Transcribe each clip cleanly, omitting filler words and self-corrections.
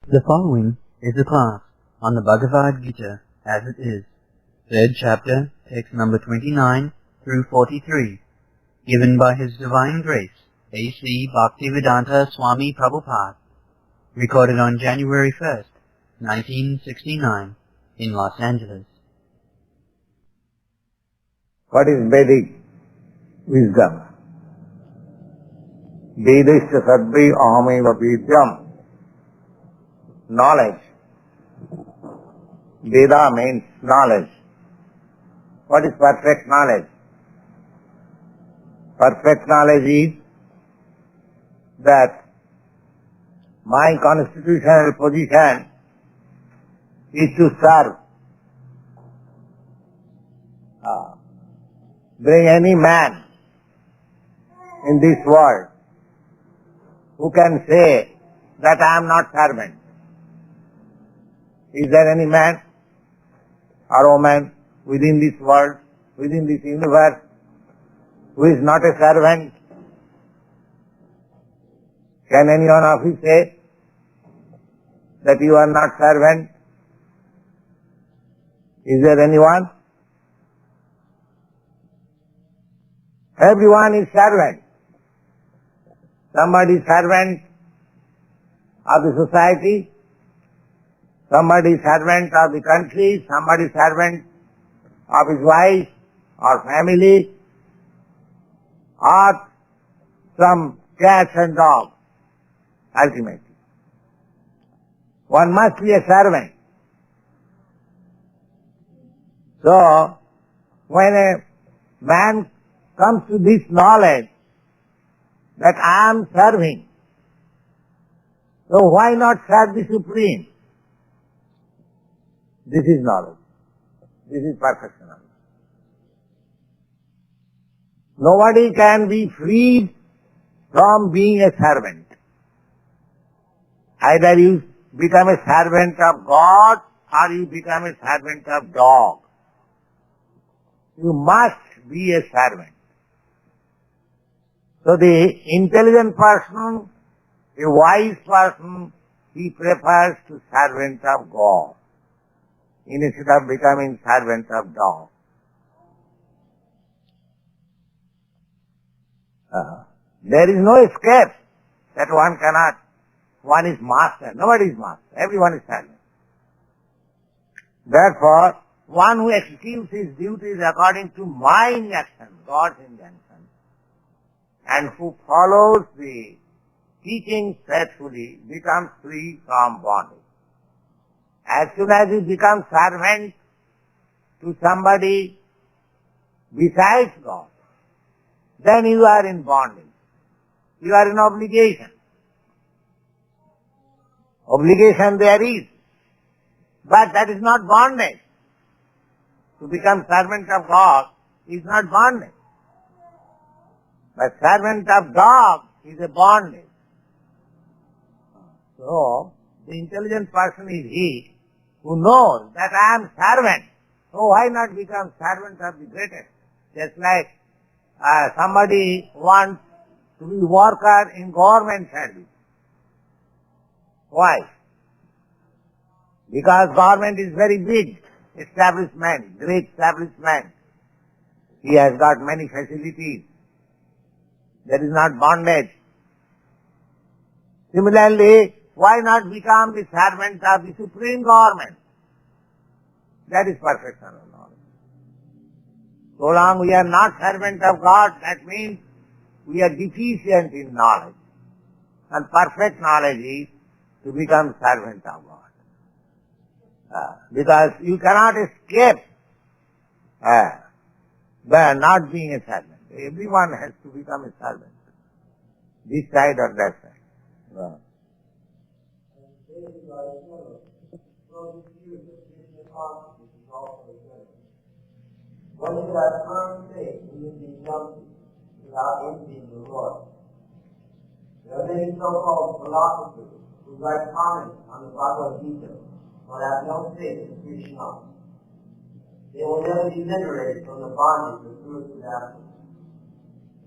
The following is a class on the Bhagavad Gita as it is, third chapter, text number 29 through 43, given by His Divine Grace, A.C.Bhaktivedanta Swami Prabhupada, recorded on January 1st, 1969, in Los Angeles. What is Vedic wisdom? Vedasya sadvi ahameva vidyam. Knowledge. Veda means knowledge. What is perfect knowledge? Perfect knowledge is that my constitutional position is to serve. Bring any man in this world who can say that I am not servant. Is there any man or woman within this world, within this universe, who is not a servant? Can any one of you say that you are not servant? Is there anyone? Everyone is servant. Somebody is servant of the society, somebody is servant of the country, somebody is servant of his wife or family, or some cats and dogs, ultimately. One must be a servant. So, when a man comes to this knowledge that I am serving, so why not serve the Supreme? This is knowledge. This is perfection. Nobody can be freed from being a servant. Either you become a servant of God or you become a servant of dog. You must be a servant. So the intelligent person, a wise person, he prefers to servant of God instead of becoming servant of dog. There is no escape that one is master. Nobody is master. Everyone is servant. Therefore, one who executes his duties according to my injunction, God's injunction, and who follows the teachings faithfully becomes free from bondage. As soon as you become servant to somebody besides God, then you are in bondage. You are in obligation. Obligation there is, but that is not bondage. To become servant of God is not bondage. But servant of dog is a bondage. So, the intelligent person is he who knows that I am servant. So why not become servant of the greatest? Just like somebody wants to be worker in government service. Why? Because government is very big establishment, great establishment. He has got many facilities. There is not bondage. Similarly, why not become the servant of the supreme government? That is perfection of knowledge. So long we are not servant of God, that means we are deficient in knowledge. And perfect knowledge is to become servant of God. Because you cannot escape by not being a servant. Everyone has to become a servant, this side or that side. What is that firm faith in the jumping without envying the Lord? There are many so-called philosophers who write comments on the Bhagavad Gita but have no faith in Krishna. They will never be liberated from the bondage of fruits and apples.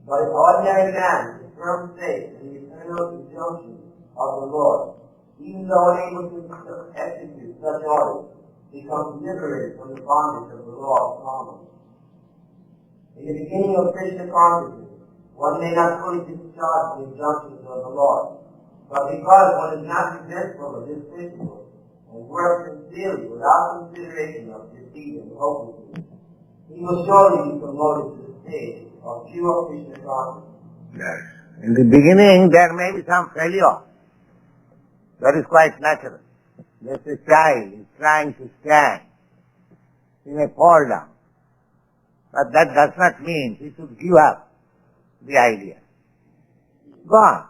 But an ordinary man with firm faith in the eternal injunction of the Lord even though unable to execute such orders, becomes liberated from the bondage of the law of karma. In the beginning of Krishna consciousness, one may not fully discharge the injunctions of the Lord, but because one is not resentful of this principle and works sincerely without consideration of defeat and hopelessness, he will surely be promoted to the state of pure Krishna consciousness. Yes. In the beginning, there may be some failure. That is quite natural. Just a child is trying to stand. He may fall down. But that does not mean he should give up the idea. Go on.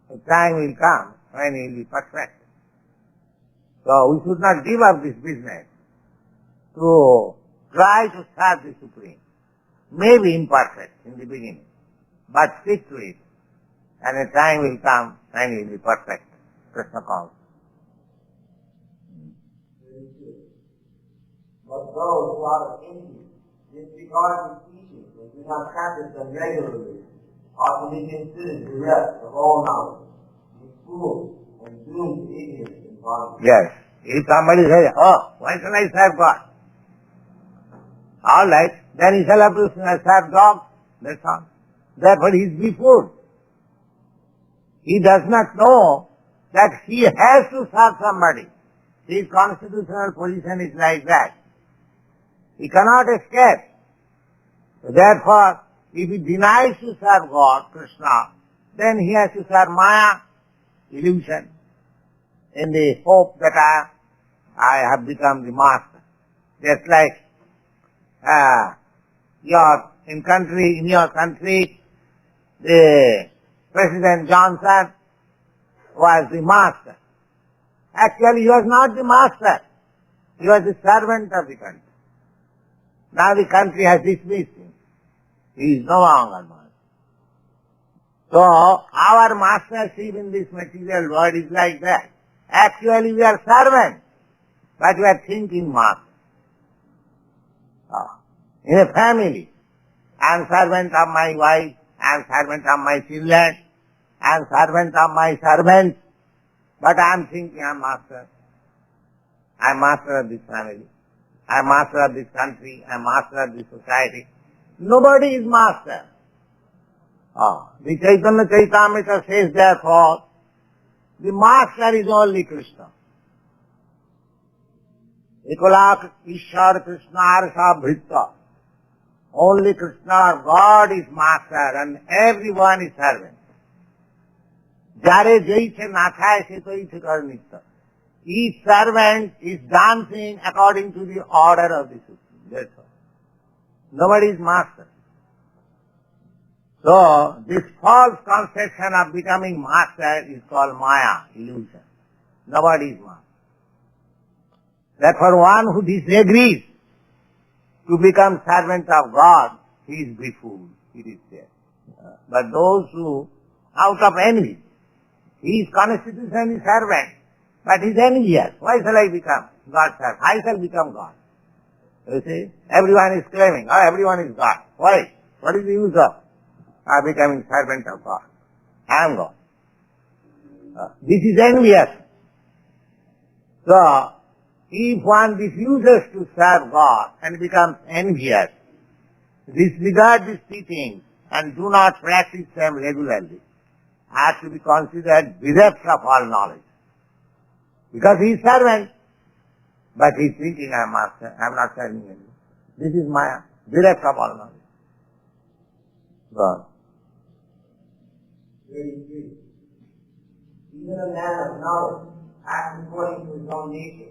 The time will come when he will be perfect. So we should not give up this business to try to serve the Supreme. Maybe imperfect in the beginning, but stick to it. And a time will come when he will be perfect. Krishna calls. But those who out of envy disregard the teachings and do not practice them regularly ought to be considered bereft of all knowledge, be fools, and doomed to ignorance and bondage. Yes. If somebody says, oh, why should I serve God? All right, then he shall have to serve God. That's all. Therefore he is befooled. He does not know that he has to serve somebody. His constitutional position is like that. He cannot escape. Therefore, if he denies to serve God, Krishna, then he has to serve Maya, illusion, in the hope that I have become the master. Just like in your country, the President Johnson was the master. Actually, he was not the master. He was the servant of the country. Now the country has dismissed him. He is no longer master. So, our mastership in this material world is like that. Actually, we are servants, but we are thinking master. In a family, I am servant of my wife, I am servant of my children, I am servant of my servants, but I am thinking I am master. I am master of this family. I am master of this country. I am master of this society. Nobody is master. The Chaitanya Charitamrita says therefore, the master is only Krishna. Ekolak Ishar Krishna Arsa Bhritta. Only Krishna, God is master and everyone is servant. Jare jaiche nathaye se to iche karnitta. Each servant is dancing according to the order of the Supreme. That's all. Nobody is master. So, this false conception of becoming master is called Maya, illusion. Nobody is master. Therefore, one who disagrees to become servant of God, he is befooled. It is there. But those who, out of envy, his constitution is servant, but he is envious. Why shall I become God's servant? I shall become God. You see, everyone is claiming, oh, everyone is God. Why? What is the use of becoming servant of God? I am God. This is envious. So, if one refuses to serve God and becomes envious, disregard these teachings and do not practice them regularly, has to be considered bereft of all knowledge. Because he is servant, but he is thinking I am master, I am not serving anyone. This is Maya, bereft of all knowledge. God. 33. Even a man of knowledge acts according to his own nature.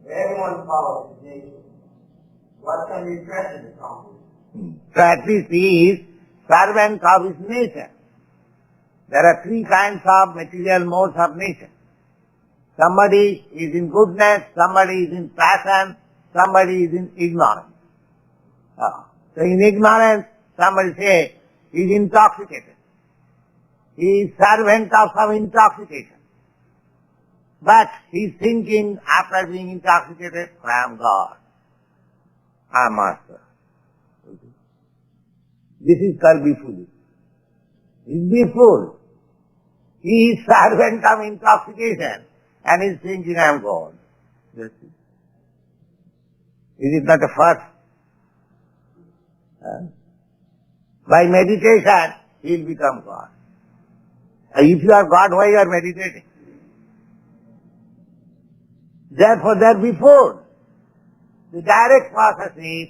Everyone follows his nature. What can repression accomplish? So at least he is servant of his nature. There are three kinds of material modes of nature. Somebody is in goodness, somebody is in passion, somebody is in ignorance. So in ignorance, somebody says he is intoxicated. He is servant of some intoxication. But he is thinking after being intoxicated, I am God. I am master. This is called befooling. He is befooled. He is servant of intoxication and is thinking I am God. Is it not a first? By meditation, he will become God. If you are God, why you are meditating? Therefore, there before, the direct process is,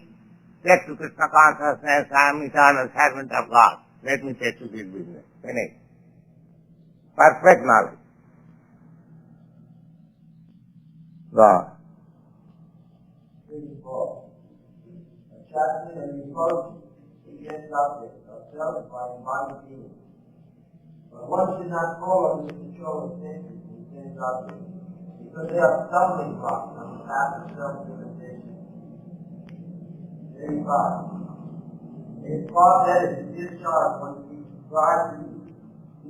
take to Krishna consciousness, I am eternal servant of God. Let me take to this business. Finish. Perfect knowledge. God. Attraction and repulsion against objects are felt by embodied beings. But one should not fall under the control of senses and sense objects, because they are stumbling blocks on the path of self-realization. 35. It is thought that it is discharged when we strive to do,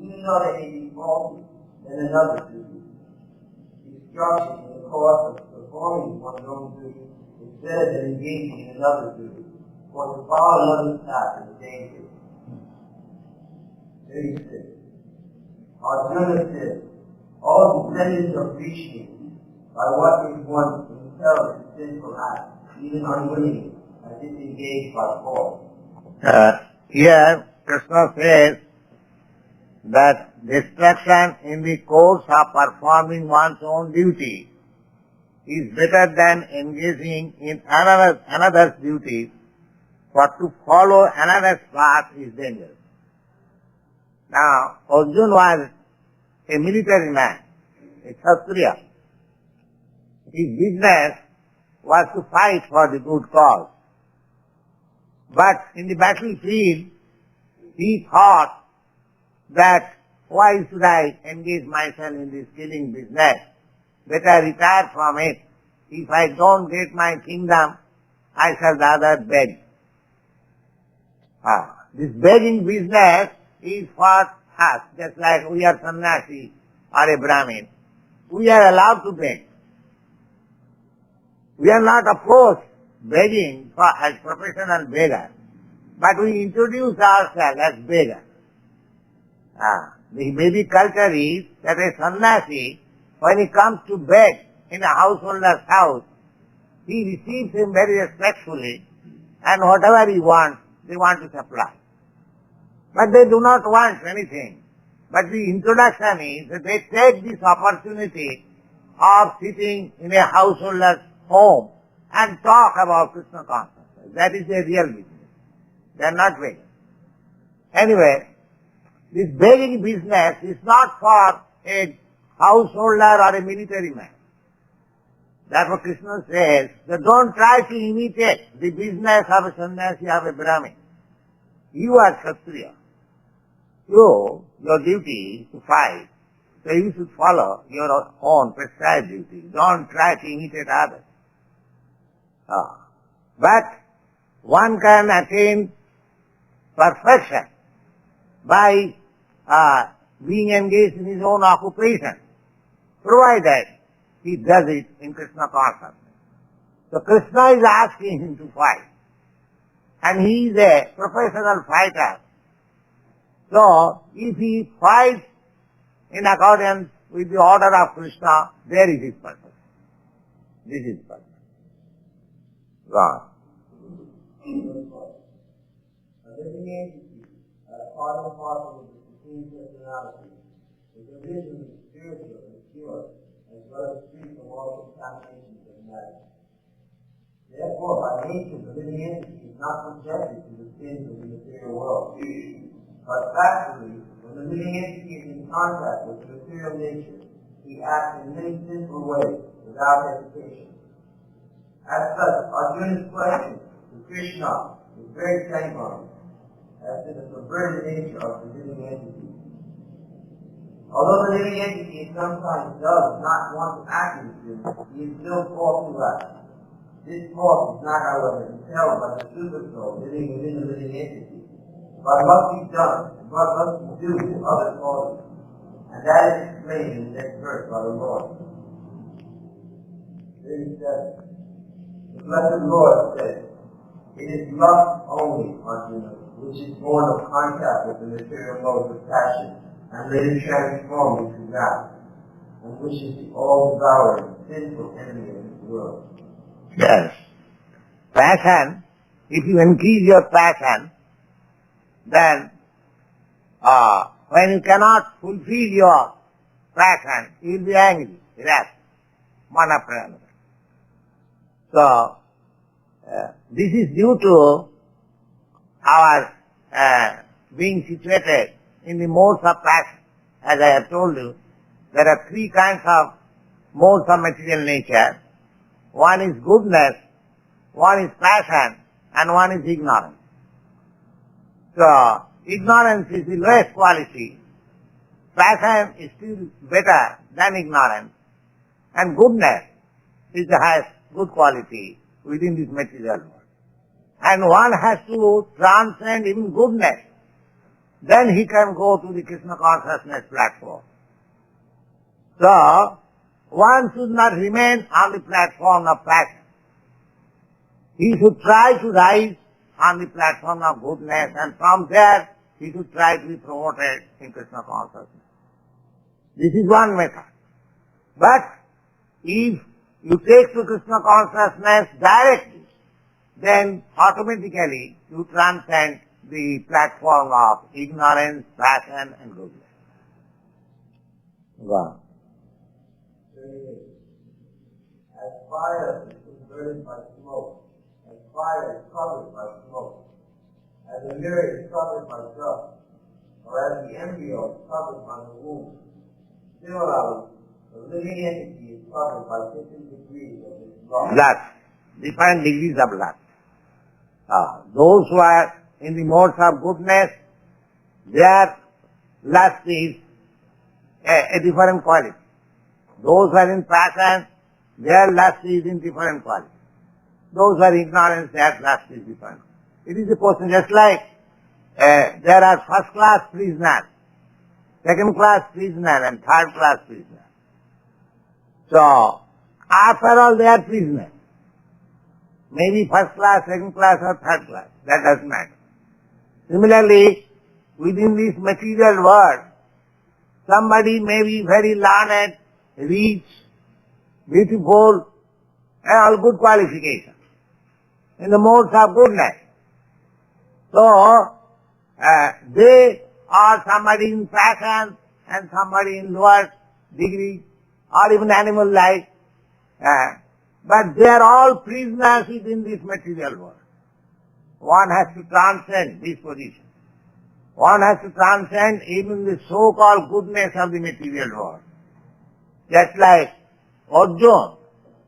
even though they may be faulty, than another duty. Destruction in the course of performing one's own duty is better than engaging in another duty, for to follow another's path is dangerous. 36. Arjuna says, all descendants of Krishna, by what is one impelled to sinful acts, even unwillingly, are disengaged by force. Here, Krishna says that distraction in the course of performing one's own duty is better than engaging in another's duty, for to follow another's path is dangerous. Now, Arjuna was a military man, a Kshatriya. His business was to fight for the good cause. But in the battlefield, he thought that why should I engage myself in this killing business? Better retire from it. If I don't get my kingdom, I shall rather beg. This begging business is for us, just like we are sannyasi or a Brahmin. We are allowed to beg. We are not opposed begging as professional beggars, but we introduce ourselves as beggars. The maybe culture is that a sannyasi, when he comes to beg in a householder's house, he receives him very respectfully, and whatever he wants, they want to supply. But they do not want anything. But the introduction is that they take this opportunity of sitting in a householder's home and talk about Krishna consciousness. That is a real business. They are not begging. Anyway, this begging business is not for a householder or a military man. Therefore Krishna says that don't try to imitate the business of a sannyasi or a Brahmin. You are Kshatriya. So, your duty is to fight. So you should follow your own prescribed duty. Don't try to imitate others. But one can attain perfection by being engaged in his own occupation, provided he does it in Krishna consciousness. So Krishna is asking him to fight, and he is a professional fighter. So if he fights in accordance with the order of Krishna, there is his purpose. This is purpose. God. A living entity, part and parcel of the Supreme Personality, is originally spiritual and pure, as well as free from all contaminations of matter. Therefore, by nature, the living entity is not subjected to the sins of the material world. But factually, when the living entity is in contact with the material nature, he acts in many sinful ways without hesitation. As such, Arjuna's question to Krishna is very sanctimonious as to the perverted nature of the living entity. Although the living entity sometimes does not want to act in sin, he is still forced to act. This force is not, however, impelled by the super soul living within the living entity, but must be done, and what must be due to other causes. And that is explained in the next verse by the Lord. 37. The Blessed Lord says, it is lust only, Arjuna, which is born of contact with the material modes of passion and let it transform into wrath, and which is the all-devouring, sinful enemy of this world. Yes. Passion, if you increase your passion, then when you cannot fulfill your passion, you will be angry, irascible, one after another. So, this is due to our being situated in the modes of passion. As I have told you, there are three kinds of modes of material nature. One is goodness, one is passion, and one is ignorance. So, ignorance is the lowest quality. Passion is still better than ignorance. And goodness is the highest good quality within this material world. And one has to transcend even goodness. Then he can go to the Krishna consciousness platform. So, one should not remain on the platform of passion. He should try to rise on the platform of goodness, and from there he should try to be promoted in Krishna consciousness. This is one method. But if you take to Krishna consciousness directly, then automatically you transcend the platform of ignorance, passion, and goodness. Go on. As fire is burdened by smoke, as fire is covered by smoke, as a mirror is covered by dust, or as the embryo is covered by the womb, similarly, the living entity is covered by different degrees of its lust. Lust. Different degrees of lust. Those who are in the modes of goodness, their lust is a different quality. Those who are in passion, their lust is in different quality. Those who are ignorant, their lust is different. It is a question just like there are first-class prisoners, second-class prisoners, and third-class prisoners. So, after all, they are prisoners. Maybe first class, second class, or third class. That doesn't matter. Similarly, within this material world, somebody may be very learned, rich, beautiful, and all good qualifications in the modes of goodness. So, they are somebody in passion and somebody in lower degree, or even animal life. But they are all prisoners within this material world. One has to transcend this position. One has to transcend even the so-called goodness of the material world. Just like Arjuna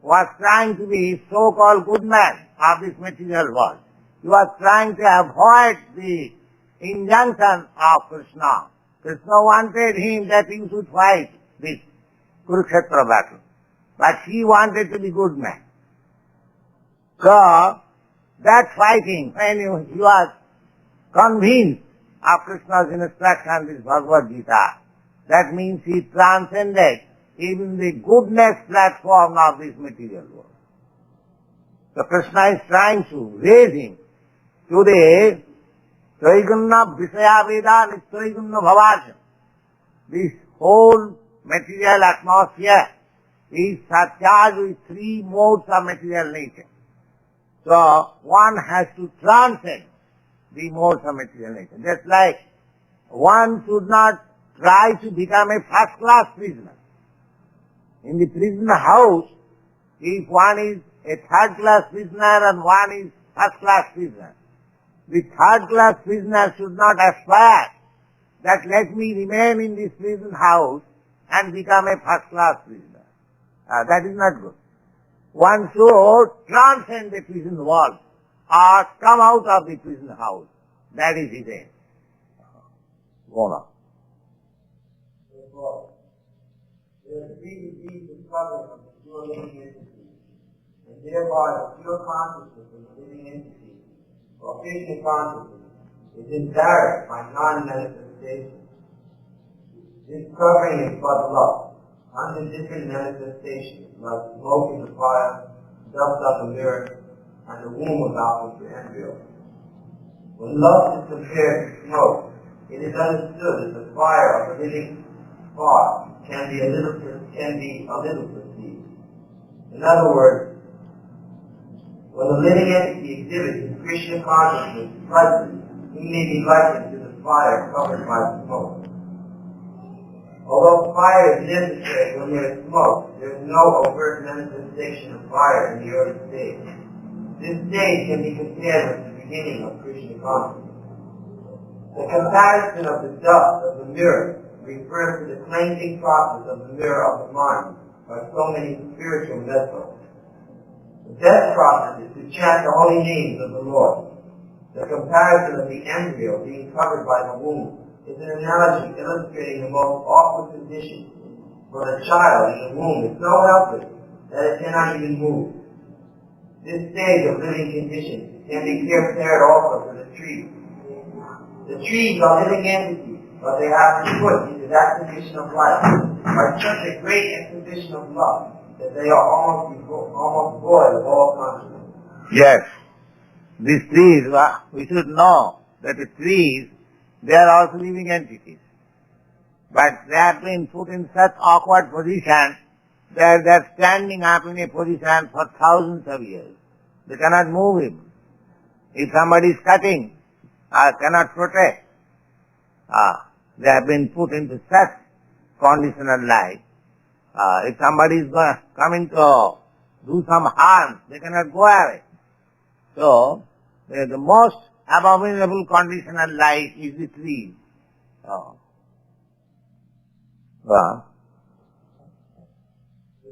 was trying to be so-called good man of this material world. He was trying to avoid the injunction of Krishna. Krishna wanted him that he should fight this Kurukshetra battle. But he wanted to be good man. So, that fighting, when he was convinced of Krishna's instruction, this Bhagavad Gita, that means he transcended even the goodness platform of this material world. So Krishna is trying to raise him to the Traigunna Visaya Veda Nitraigunna Bhavajam. This whole material atmosphere is surcharged with three modes of material nature. So one has to transcend the modes of material nature. Just like one should not try to become a first-class prisoner. In the prison house, if one is a third-class prisoner and one is first-class prisoner, the third-class prisoner should not aspire that let me remain in this prison house and become a first-class prisoner. That is not good. One should transcend the prison wall or come out of the prison house. That is his aim. Go on. Therefore, there are three degrees of cover of the pure living entity, and thereby the pure consciousness of the living entity, or Krishna consciousness, is embarrassed by non-manifestation. This covering is but love, under different manifestations, like smoke in the fire, dust of the mirror, and the womb about the embryo. When love is compared to smoke, It is understood that the fire of the living spark can be a little perceived. In other words, when the living entity exhibits his Krishna consciousness slightly, he may be likened to the fire covered by smoke. Although fire is necessary when there is smoke, there is no overt manifestation of fire in the early stage. This stage can be compared with the beginning of Krishna consciousness. The comparison of the dust of the mirror refers to the cleansing process of the mirror of the mind by so many spiritual methods. The best process is to chant the holy names of the Lord. The comparison of the embryo being covered by the womb is an analogy illustrating the most awkward condition, for the child in the womb is so helpless that it cannot even move. This stage of living condition can be compared also to the trees. The trees are living entities, but they have been put into that condition of life by such a great exhibition of love that they are almost void of all consciousness. Yes. These trees, we should know that the trees, they are also living entities. But they have been put in such awkward position that they are standing up in a position for thousands of years. They cannot move him. If somebody is cutting, cannot protect. They have been put into such conditional life. If somebody is coming to do some harm, they cannot go away. So, the most abominable conditional life is the tree. The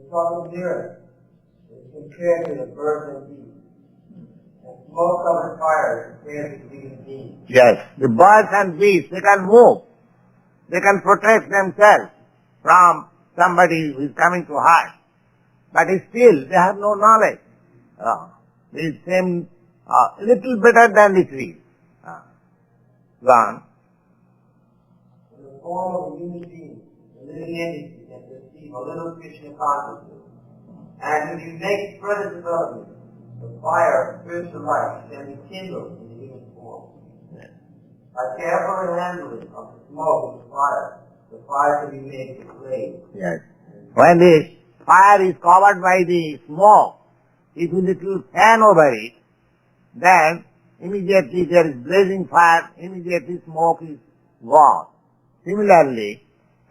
smoke of mirror is compared to the birds and bees. And smoke covered fire is compared to living beings. Yes, the birds and beasts, they can move. They can protect themselves from somebody who is coming to harm. But still, they have no knowledge. They seem little better than the trees. Gone. In the form of a human being, the living entity can perceive a little Krishna consciousness. And if you make further development, the fire of spiritual life can be kindled in the human form. By careful handling of the smoke and the fire can be made to blaze. Yes. When the fire is covered by the smoke, if you little fan over it, then immediately there is blazing fire, immediately smoke is gone. Similarly,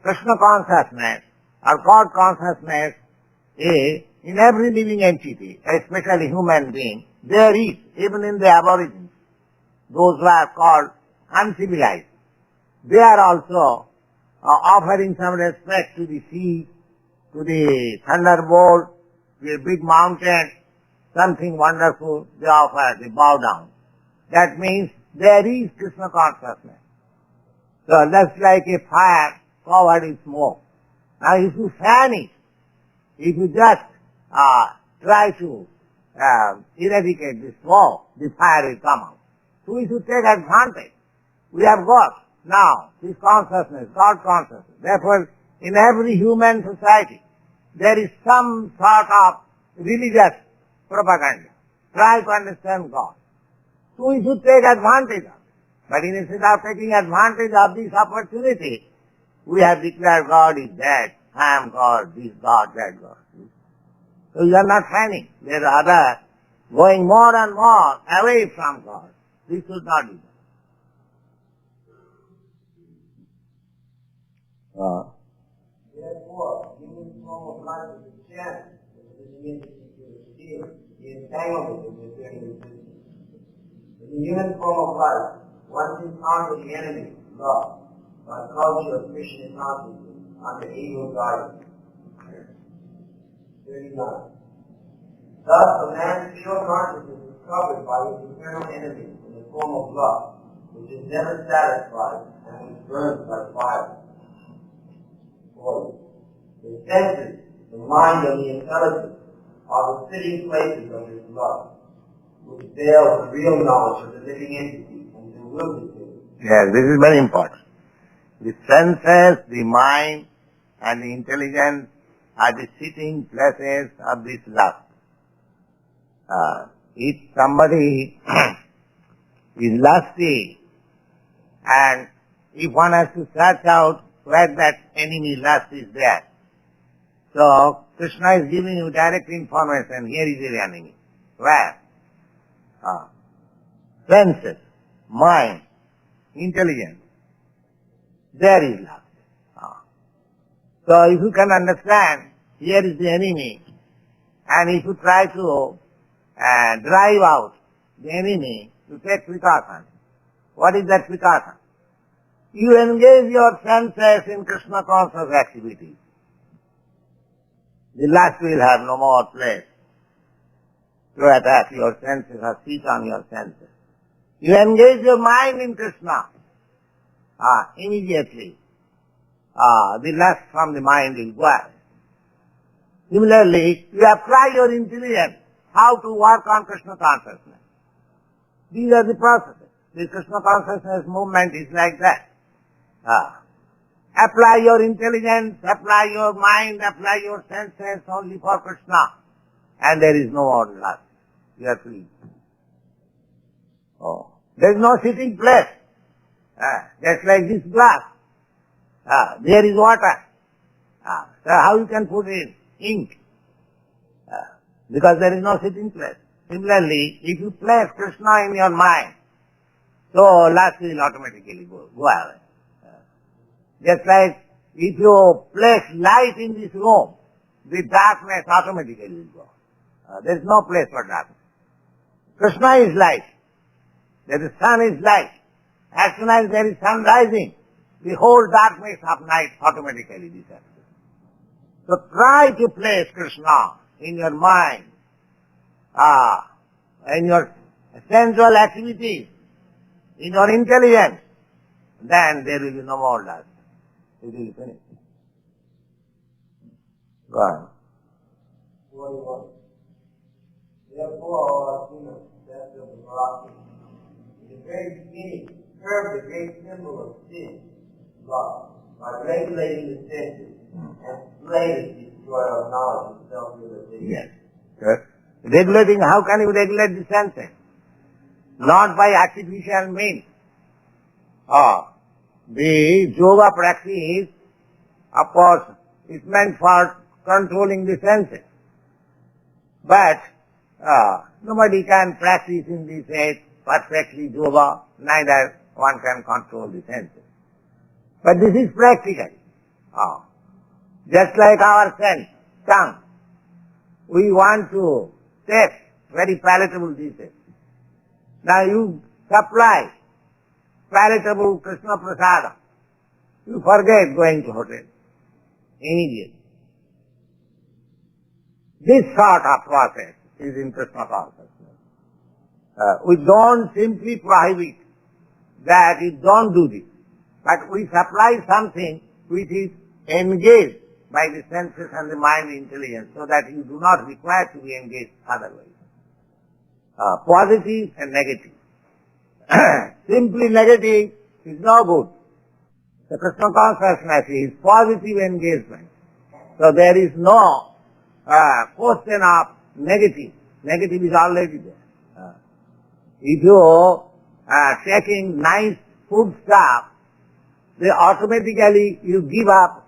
Krishna consciousness or God consciousness is in every living entity, especially human being. There is, even in the aborigines, those who are called uncivilized. They are also offering some respect to the sea, to the thunderbolt, to a big mountain, something wonderful, they offer, they bow down. That means there is Krishna consciousness. So that's like a fire covered in smoke. Now if you fan it, if you just try to eradicate the smoke, the fire will come out. So we should take advantage. We have got now this consciousness, God consciousness. Therefore, in every human society, there is some sort of religious propaganda. Try to understand God. So we should take advantage of it. But instead of taking advantage of this opportunity, we have declared God is dead, I am God, this God, that God. So you are not fanning. There are others going more and more away from God. This should not be done. Therefore, human form of life is a chance that the living entity to steal the entanglement of material existence. In the human form of life, one can conquer the enemy, love, by culture of Krishna consciousness under evil guidance. 39. Thus, a man's pure consciousness is covered by his internal enemy in the form of love, which is never satisfied and which burns like fire. 40. The senses, the mind, and the intelligence are the sitting places of his love, which veils the real knowledge of the living entity and bewilders him. Yes, this is very important. The senses, the mind, and the intelligence are the sitting places of this love. If somebody is lusty and if one has to search out where that enemy lust is there. So, Krishna is giving you direct information, here is your enemy. Where? Senses, mind, intelligence. There is lust. So, if you can understand, here is the enemy, and if you try to drive out the enemy, you take precaution. What is that precaution? You engage your senses in Krishna conscious activity. The lust will have no more place to attack your senses or sit on your senses. You engage your mind in Krishna. Immediately, the lust from the mind will go away. Similarly, you apply your intelligence how to work on Krishna consciousness. These are the processes. The Krishna consciousness movement is like that. Apply your intelligence, apply your mind, apply your senses only for Krishna, and there is no more lust. You are free. There is no sitting place. Just like this glass. There is water. So how you can put in ink? Because there is no sitting place. Similarly, if you place Krishna in your mind, so lust will automatically go away. Just like if you place light in this room, the darkness automatically will go. There is no place for darkness. Krishna is light. The sun is light. As soon as there is sun rising, the whole darkness of night automatically disappears. So try to place Krishna in your mind, in your sensual activities, in your intelligence, then there will be no more lust. It will be finished. Go on. 41. Therefore, all human steps of the philosophy, in the very beginning, curb the great symbol of sin, love, by regulating the senses, and slay the destroyer of knowledge and self-realization. Yes. Good. Regulating, how can you regulate the senses? Not by artificial means. The yoga practice, of course, is meant for controlling the senses. But nobody can practice in this age perfectly yoga, neither one can control the senses. But this is practical. Just like our sense, tongue. We want to taste very palatable dishes. Now you supply palatable Krishna prasada. You forget going to hotel immediately. This sort of process is in Krishna consciousness. We don't simply prohibit that you don't do this, but we supply something which is engaged by the senses and the mind intelligence so that you do not require to be engaged otherwise. Positive and negative. Simply negative is no good. The Krishna consciousness is positive engagement. So there is no question of negative. Negative is already there. If you are taking nice food stuff, then automatically you give up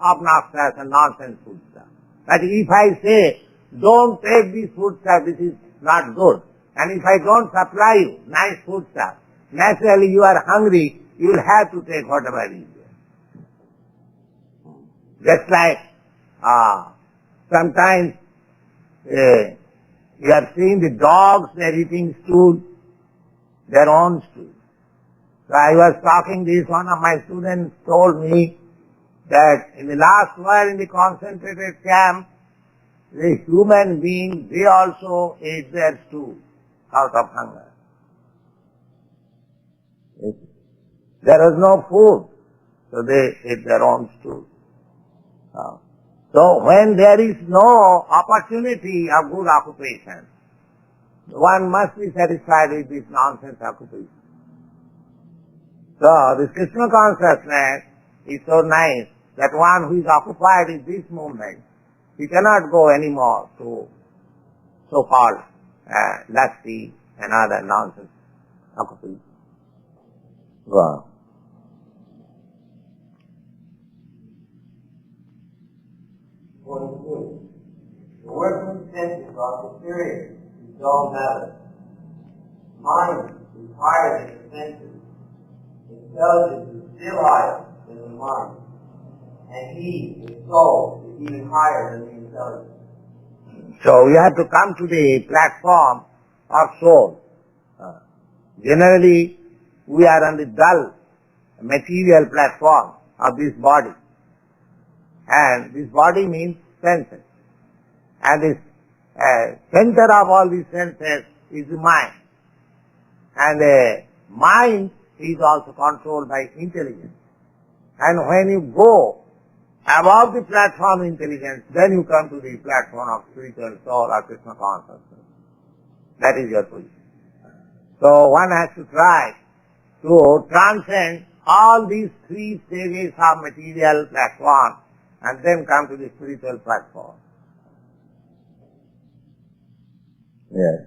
obnoxious and nonsense food stuff. But if I say, don't take this food stuff, this is not good. And if I don't supply you nice food stuff, naturally you are hungry, you will have to take whatever is there. Just like sometimes you have seen the dogs, they are eating stool, their own stool. So I was talking this, one of my students told me that in the last war in the concentrated camp, the human beings, they also ate their stool out of hunger. There was no food, so they ate their own stool. So when there is no opportunity of good occupation, one must be satisfied with this nonsense occupation. So this Krishna consciousness is so nice that one who is occupied in this movement, he cannot go anymore to so-called lusty and other nonsense occupation. Wow. 42. The working senses are superior to dull matter. Mind is higher than the senses. Intelligence is still higher than the mind. And he, the soul, is even higher than the intelligence. So we have to come to the platform of soul. Generally, we are on the dull material platform of this body. And this body means senses. And the center of all these senses is the mind. And the mind is also controlled by intelligence. And when you go above the platform of intelligence, then you come to the platform of spiritual soul or Krishna consciousness. That is your position. So one has to try to transcend all these three stages of material platform and then come to the spiritual platform. Yes.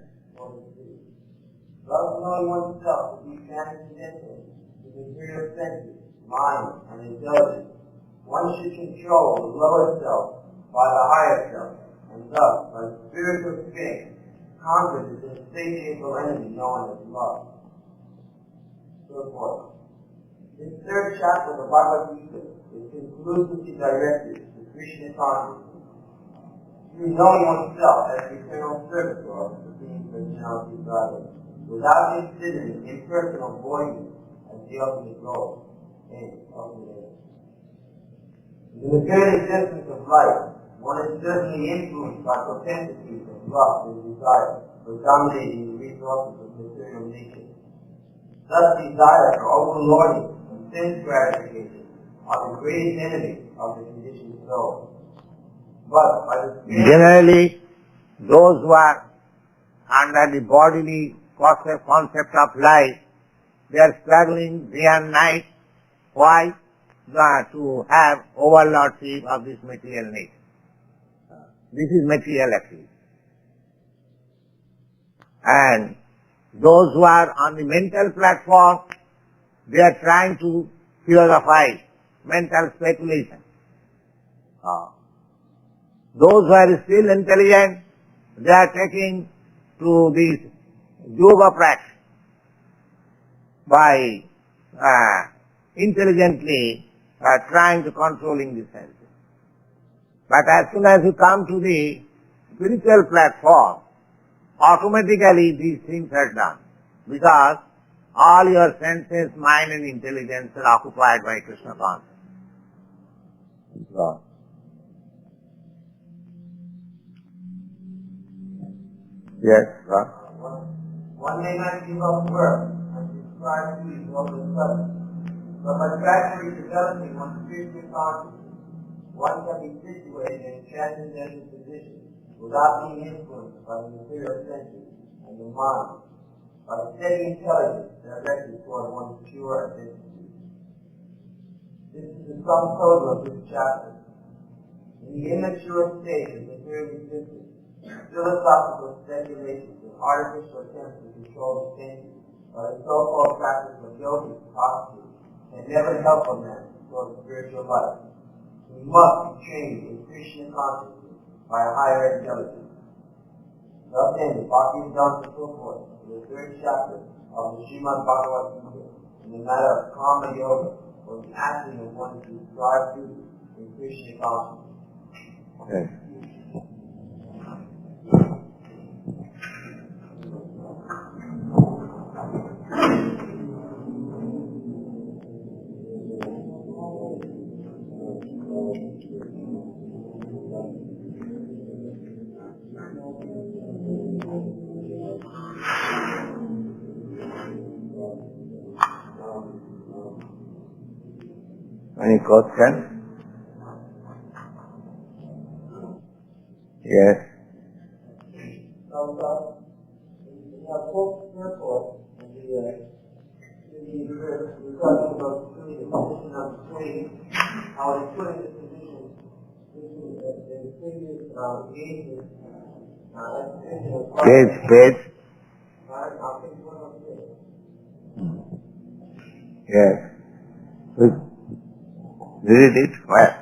Thus knowing oneself to be transcendental to the material senses, mind, and intelligence, one should control the lower self by the higher self, and thus, by spiritual strength, conquer this insatiable enemy known as love. So forth. This third chapter of the Bhagavad Gita is conclusively directed to Krishna consciousness. Through knowing oneself as the eternal servitor of the Supreme Personality of Godhead, without considering impersonal voidness as the ultimate goal and ultimate aim. In the material existence of life, one is certainly influenced by propensities of lust and desire for dominating the resources of material nature. Thus desire for overlording and sense gratification are the greatest enemies of the conditioned soul. But by the Generally, those who are under the bodily concept of life, they are struggling day and night. Why? To have overlordship of this material nature. This is material activity. And those who are on the mental platform, they are trying to philosophize, mental speculation. Those who are still intelligent, they are taking to this yoga practice by intelligently trying to controlling the senses. But as soon as you come to the spiritual platform, automatically these things are done, because all your senses, mind and intelligence are occupied by Krishna consciousness. Yes, sir. One may not give up work and subscribe to his all of a sudden, but by gradually developing one's spiritual consciousness, one can be situated in a transcendental position without being influenced by the material senses and the mind, by steady intelligence directed toward one's pure identity. This is the sum total of this chapter. In the immature stage of material existence, philosophical speculations and artificial attempts to control the senses by the so-called practice of yogic posture can never help a man toward spiritual life. He must be trained in Krishna consciousness by a higher intelligence. Thus ends Bhaktivedanta so forth in the third chapter of the Srimad Bhagavad Gita in the matter of karma yoga, or the acting of one who strives to in Krishna consciousness. Okay. Any questions? Yes. So, we have full circle in the discussion about the position of the tree, how they put in this position in previous engagements, Page. I'll take one of this. Yes. Read it. Where?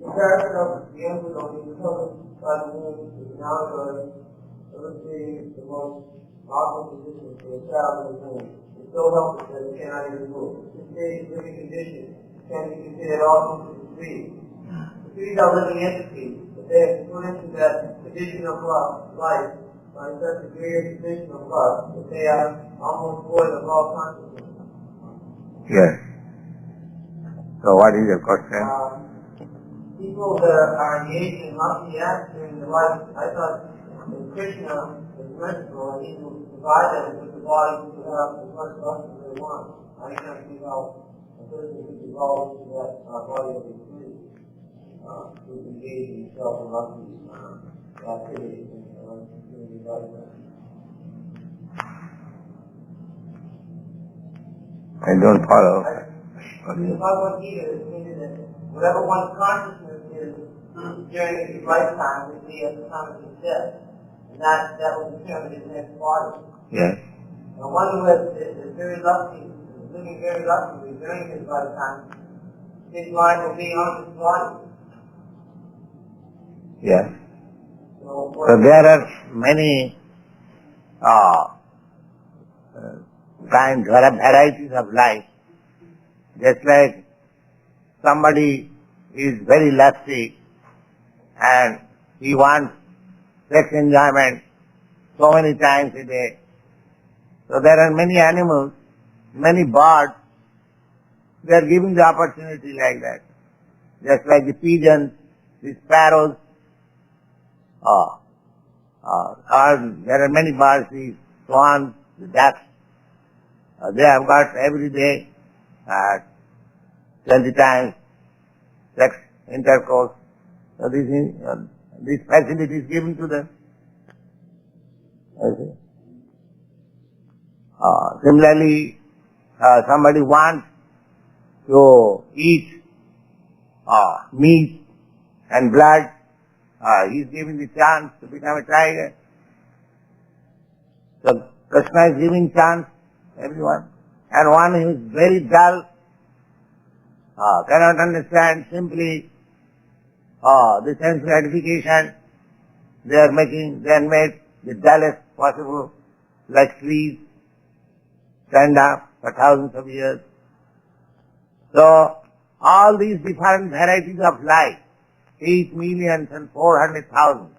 comparison of the answer of the incumbent president is nowadays illustrating the most awful position for a child in the home. It's so helpless that it cannot even move. This stage of living condition can be considered also to the trees. The trees are living entities, but they have put into that condition of life by such a greater condition of love that they are almost void of all consciousness. Yes. So what is your question? People that are engaged in bhakti acts during their life, I thought that Krishna is merciful and he will provide them with the body to have as much bhakti as they want. I can't see how a person could evolve into that body of his free, who's engaged in self-bhakti activities and during his life. I don't follow. In the Bhagavad Gita, it means that whatever one's consciousness is during his lifetime would be at the time of his death. And that will determine his next body. Yes. Now one who is very lucky, is living very luckily during his lifetime, his mind will be on his body. Yes. So there are many kinds or varieties of life. Just like somebody is very lusty and he wants sex enjoyment so many times a day. So there are many animals, many birds, they are giving the opportunity like that. Just like the pigeons, the sparrows, there are many birds, the swans, the ducks. They have got every day 20 times sex intercourse. So this facility is given to them. Similarly, somebody wants to eat meat and blood, he is given the chance to become a tiger. So Krishna is giving chance everyone. And one who is very dull, cannot understand simply the sense gratification, they are made the dullest possible, like trees, stand up for thousands of years. So all these different varieties of life, 8,400,000,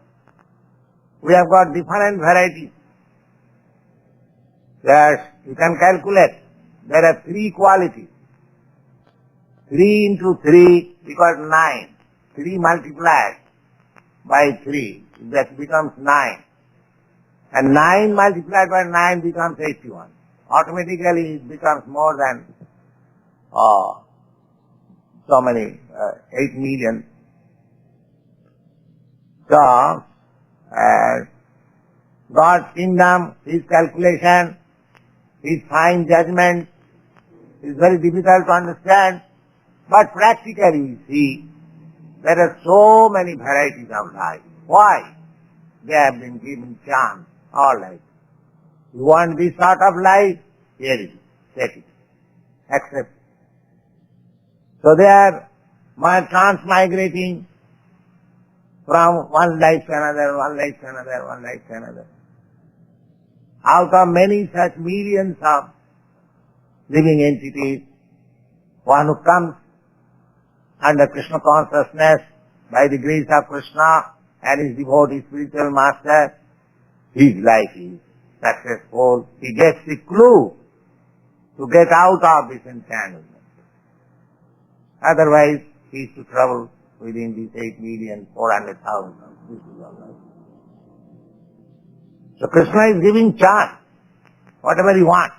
we have got different varieties. You can calculate. There are 3 qualities. 3 into 3 equals 9. 3 multiplied by 3, that becomes 9. And 9 multiplied by 9 becomes 81. Automatically it becomes more than so many, 8 million. So, God's kingdom, His calculation, His fine judgment is very difficult to understand, but practically you see, there are so many varieties of life. Why? They have been given chance, all life. You want this sort of life? Here it is. Take it. Accept it. So they are transmigrating from one life to another, one life to another, one life to another. Out of many such millions of living entities, one who comes under Krishna consciousness by the grace of Krishna and his devotee spiritual master, his life is successful. He gets the clue to get out of this entanglement. Otherwise, he is to trouble within these 8,400,000. This is all right. So Krishna is giving chance, whatever he wants.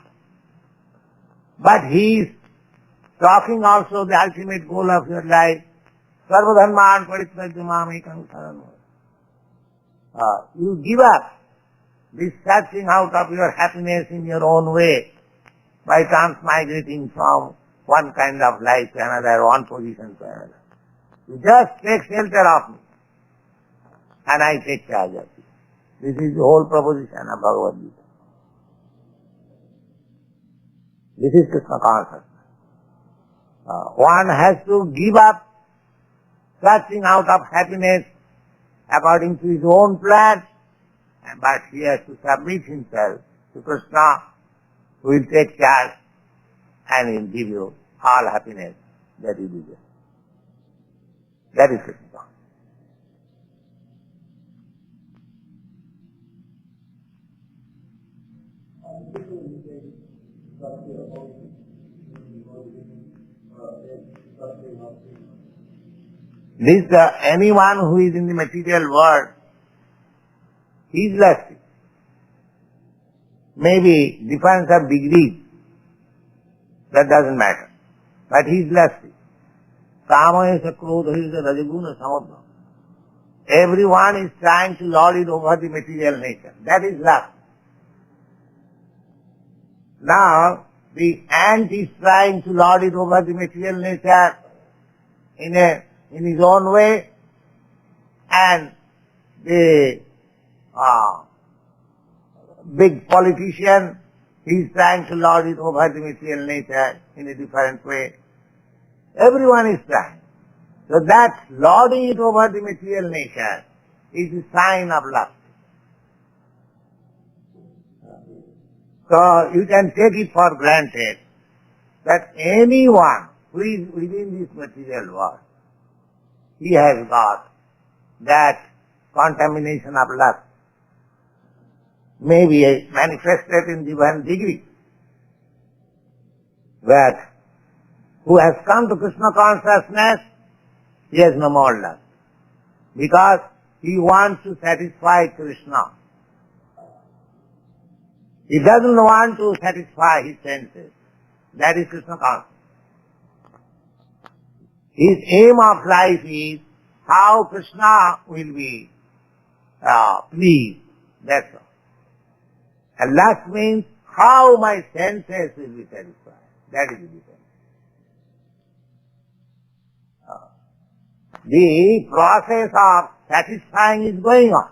But he is talking also the ultimate goal of your life. Sarvadharman parithyajya mam ekam saranam. You give up this searching out of your happiness in your own way by transmigrating from one kind of life to another, one position to another. You just take shelter of me and I take charge of you. This is the whole proposition of Bhagavad Gita. This is Krishna consciousness. One has to give up searching out of happiness according to his own plan, but he has to submit himself to Krishna, who will take care and will give you all happiness that you desire. That is Krishna. This anyone who is in the material world, he is lusty. Maybe difference of degrees, that doesn't matter. But he is lusty. Kama is a krodha, he is a rajaguna samadha. Everyone is trying to lord it over the material nature. That is lust. Now, the ant is trying to lord it over the material nature in his own way, and the big politician, he is trying to lord it over the material nature in a different way. Everyone is trying. So that lording it over the material nature is a sign of lust. So you can take it for granted that anyone who is within this material world, he has got that contamination of lust, may be manifested in different degree. But who has come to Krishna consciousness, he has no more lust, because he wants to satisfy Krishna. He doesn't want to satisfy his senses. That is Krishna consciousness. His aim of life is how Krishna will be pleased. That's all. And lust means how my senses will be satisfied. That is the difference. The process of satisfying is going on.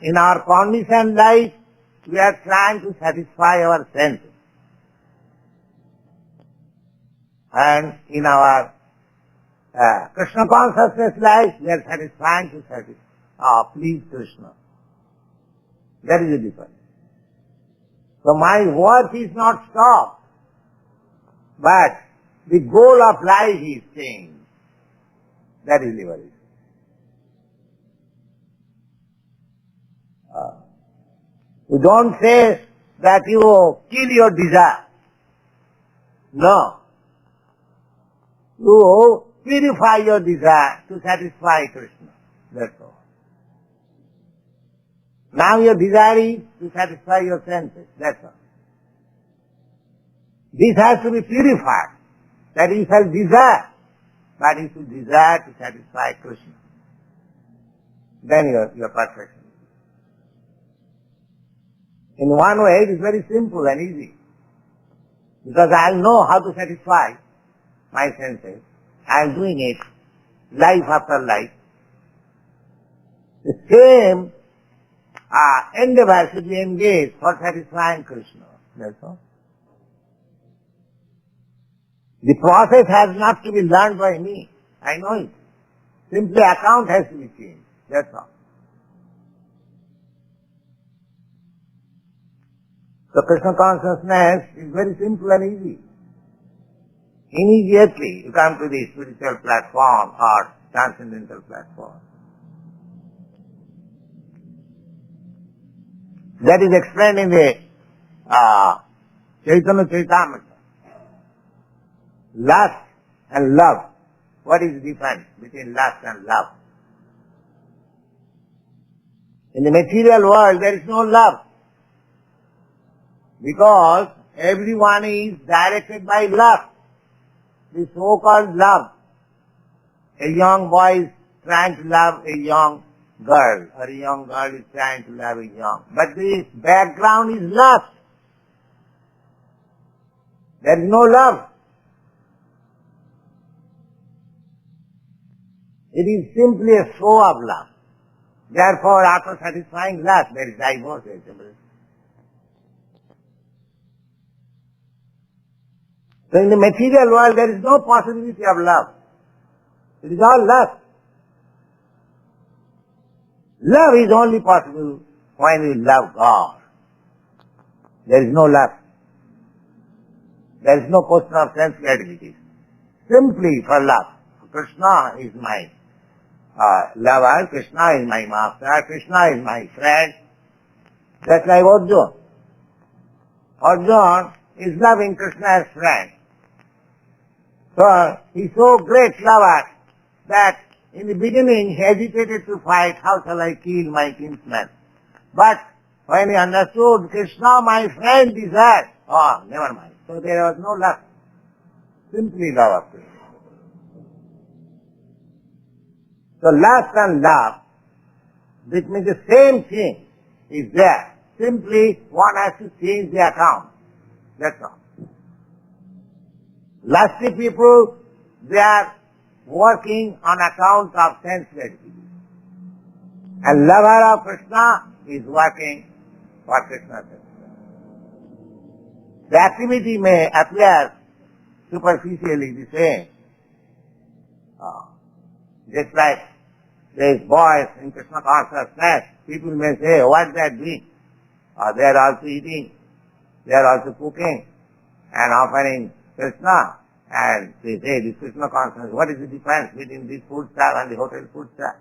In our conditioned life, we are trying to satisfy our senses. And in our Krishna consciousness life, we are trying to please Krishna. That is the difference. So my work is not stopped, but the goal of life is changed. That is liberation. You don't say that you kill your desire. No. You purify your desire to satisfy Krishna. That's all. Now your desire is to satisfy your senses. That's all. This has to be purified. That you shall desire. But you should desire to satisfy Krishna. Then you are perfect. In one way, it is very simple and easy. Because I know how to satisfy my senses. I am doing it life after life. The same endeavor should be engaged for satisfying Krishna. That's all. The process has not to be learned by me. I know it. Simply account has to be changed. That's all. So Krishna consciousness is very simple and easy. Immediately you come to the spiritual platform or transcendental platform. That is explained in the Chaitanya Charitamrita. Lust and love. What is the difference between lust and love? In the material world there is no love, because everyone is directed by love. The so-called love. A young boy is trying to love a young girl, or a young girl is trying to love a young. But the background is lust. There is no love. It is simply a show of love. Therefore, after satisfying lust, there is divorce. So in the material world, there is no possibility of love. It is all lust. Love is only possible when we love God. There is no lust. There is no question of sense gratification. Simply for love. Krishna is my lover, Krishna is my master, Krishna is my friend. Just like Arjuna. Arjuna is loving Krishna as friend. So he is so great lover that in the beginning he hesitated to fight, how shall I kill my kinsman? But when he understood Krishna, my friend, desires, never mind. So there was no lust. Simply love of Krishna. So lust and love, which means the same thing, is there. Simply one has to change the account. That's all. Lusty people, they are working on account of sense gratification. And lover of Krishna is working for Krishna's sake. The activity may appear superficially the same. Just like there is boys in Krishna consciousness, people may say, what they are doing? They are also eating, they are also cooking and offering Krishna, and they say this Krishna consciousness, what is the difference between this food stall and the hotel food stall?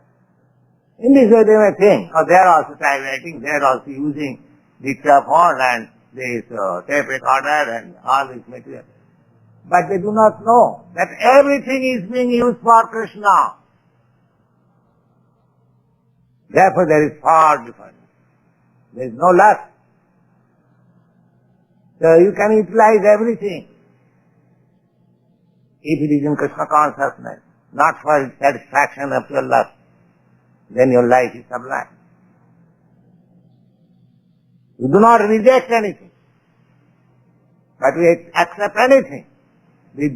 In this way they may think, they are also typewriting, they are also using dictaphone and this tape recorder and all this material. But they do not know that everything is being used for Krishna. Therefore there is far difference. There is no lust. So you can utilize everything if it is in Krishna consciousness, not for satisfaction of your lust. Then your life is sublime. We do not reject anything, but we accept anything. The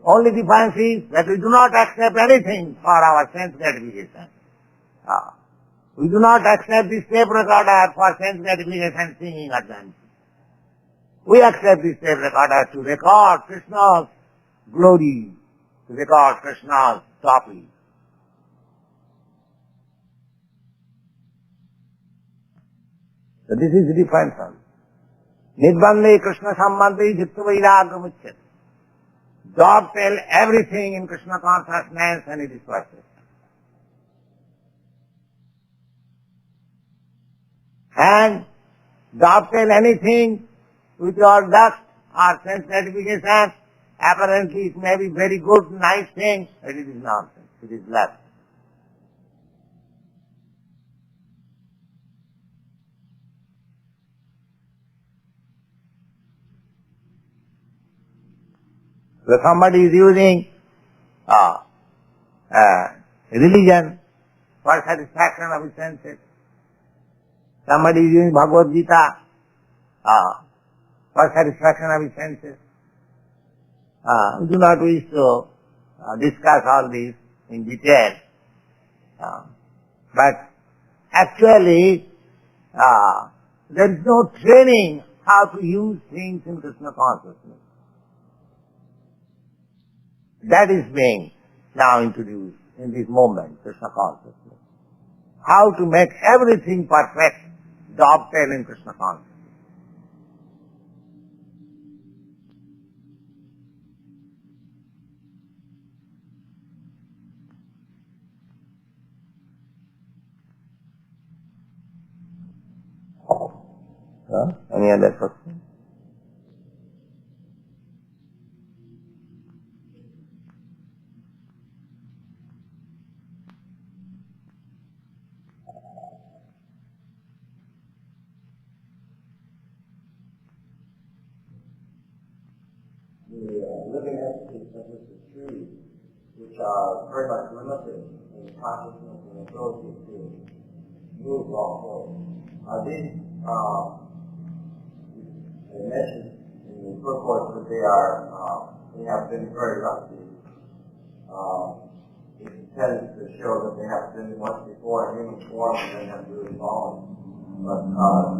only difference is that we do not accept anything for our sense gratification. We do not accept this tape recorder for sense gratification, singing or dancing. We accept this tape recorder to record Krishna's glory, to record Krishna's topic. So this is the difference. Nidbande Krishna sambandhi jittu vairagam uchyate. Dovetail everything in Krishna consciousness and it is perfect. And dovetail anything with your lust or sense gratification, apparently it may be very good, nice thing, but it is nonsense. It is lust. So somebody is using religion for satisfaction of his senses. Somebody is using Bhagavad Gita for satisfaction of his senses. We do not wish to discuss all this in detail. But actually, there is no training how to use things in Krishna consciousness. That is being now introduced in this moment, Krishna consciousness. How to make everything perfect, dovetail in Krishna consciousness. Any other question? Living entities such as the trees, which are very much limited in consciousness and ability to move all forward. These mentioned in the purport that they have been very lucky. It tends to show that they have been once before in human form and then have really fallen. But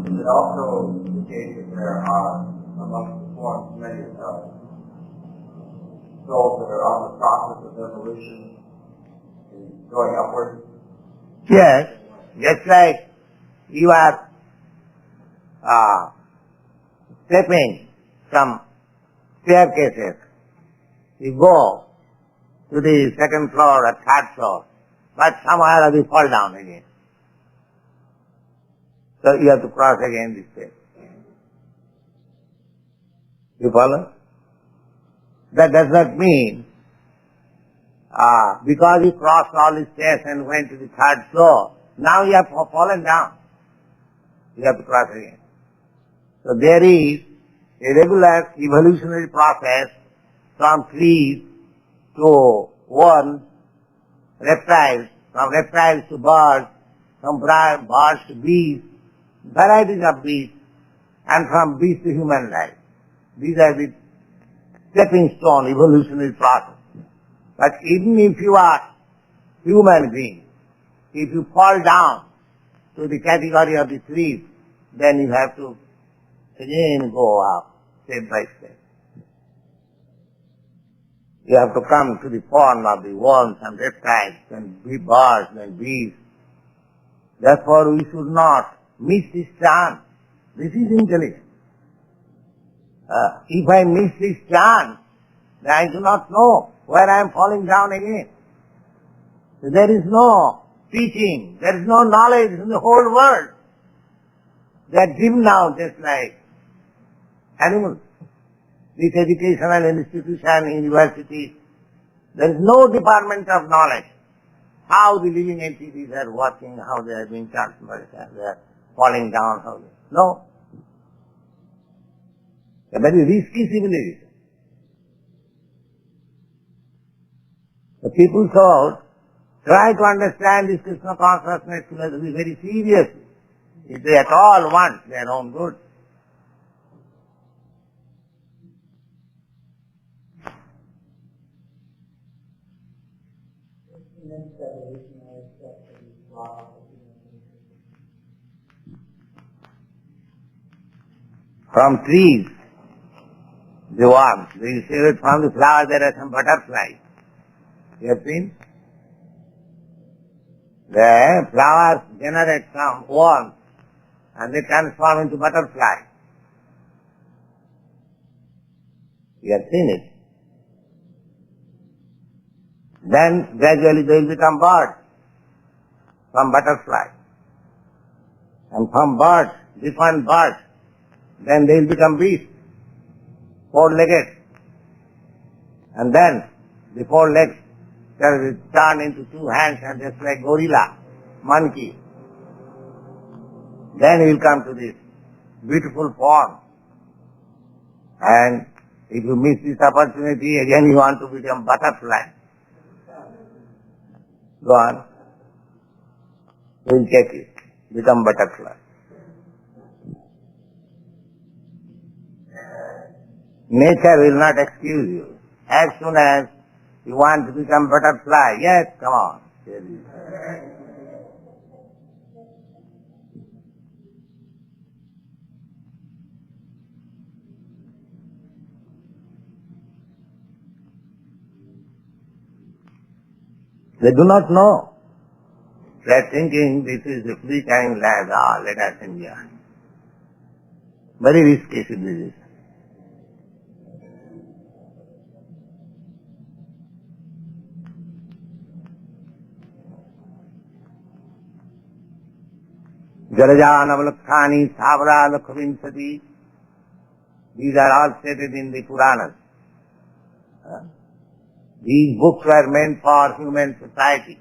is it also the case that there are amongst the forms many souls that are on the process of evolution going upward. Yes, just like you are stepping some staircases. You go to the second floor or third floor, but somehow or other you fall down again. So you have to cross again this step. You follow? That does not mean because you crossed all the stairs and went to the third floor, now you have fallen down. You have to cross again. So there is a regular evolutionary process from trees to worms, reptiles, from reptiles to birds, from birds to beasts, varieties of beasts, and from beasts to human life. These are the stepping stone evolutionary process. But even if you are human being, if you fall down to the category of the trees, then you have to again go up step by step. You have to come to the form of the worms and reptiles and birds and beasts. Therefore we should not miss this chance. This is intelligence. If I miss this chance, then I do not know where I am falling down again. So there is no teaching, there is no knowledge in the whole world. They are dim now just like animals. This educational institution, universities, there is no department of knowledge. How the living entities are working, how they are being transferred, they are falling down, how they... No. A very risky civilization. The people should try to understand this Krishna consciousness philosophy very seriously, if they at all want their own good. From trees, the worms. You see that from the flower there are some butterflies. You have seen? The flowers generate some worms and they transform into butterflies. You have seen it. Then gradually they will become birds from butterflies. And from birds, different birds, then they will become beasts, four-legged. And then the four legs will turn into two hands and just like gorilla, monkey. Then he will come to this beautiful form. And if you miss this opportunity, again you want to become butterfly. Go on. We will check it. Become butterfly. Nature will not excuse you. As soon as you want to become butterfly, yes, come on. They do not know. They are thinking this is a free time life, let us enjoy. Very risky civilization. Jaraja Navalakkhani Savara Lakhavinsati. These are all stated in the Puranas. These books were meant for human society.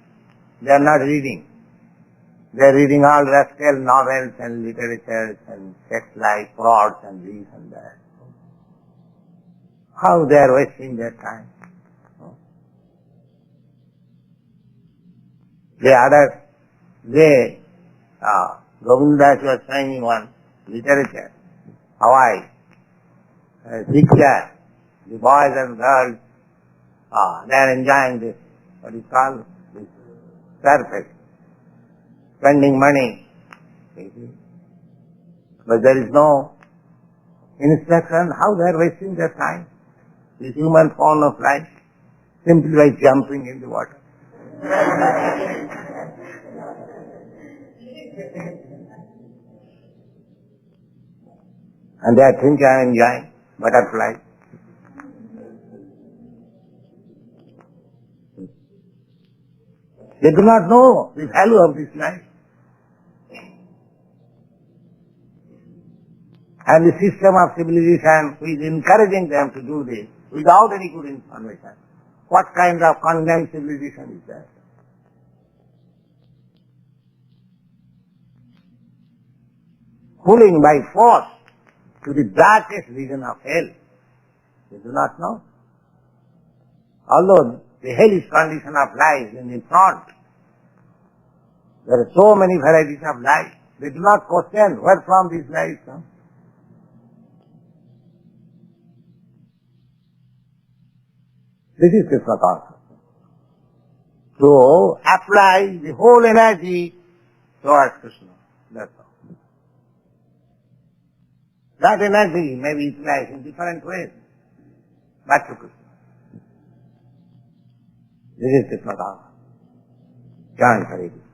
They are not reading. They are reading all rascal novels and literatures and sex life, frauds and this and that. How they are wasting their time. Govinda was saying in one literature, Hawaii, picture, the boys and girls, they are enjoying this, what is called, this surface, spending money. But there is no instruction how they are wasting their time. This human form of life, simply by jumping in the water. And they think I am enjoying butterflies. They do not know the value of this life. And the system of civilization is encouraging them to do this without any good information. What kind of condemned civilization is that? Pulling by force to the darkest region of hell. They do not know. Although the hellish condition of life is in front, there are so many varieties of life. They do not question where from these lives come. This is Krishna consciousness. So apply the whole energy towards Krishna. That's all. That energy may be utilized in different ways, but to Krishna. This is Krishna consciousness. Chant Hare Krishna.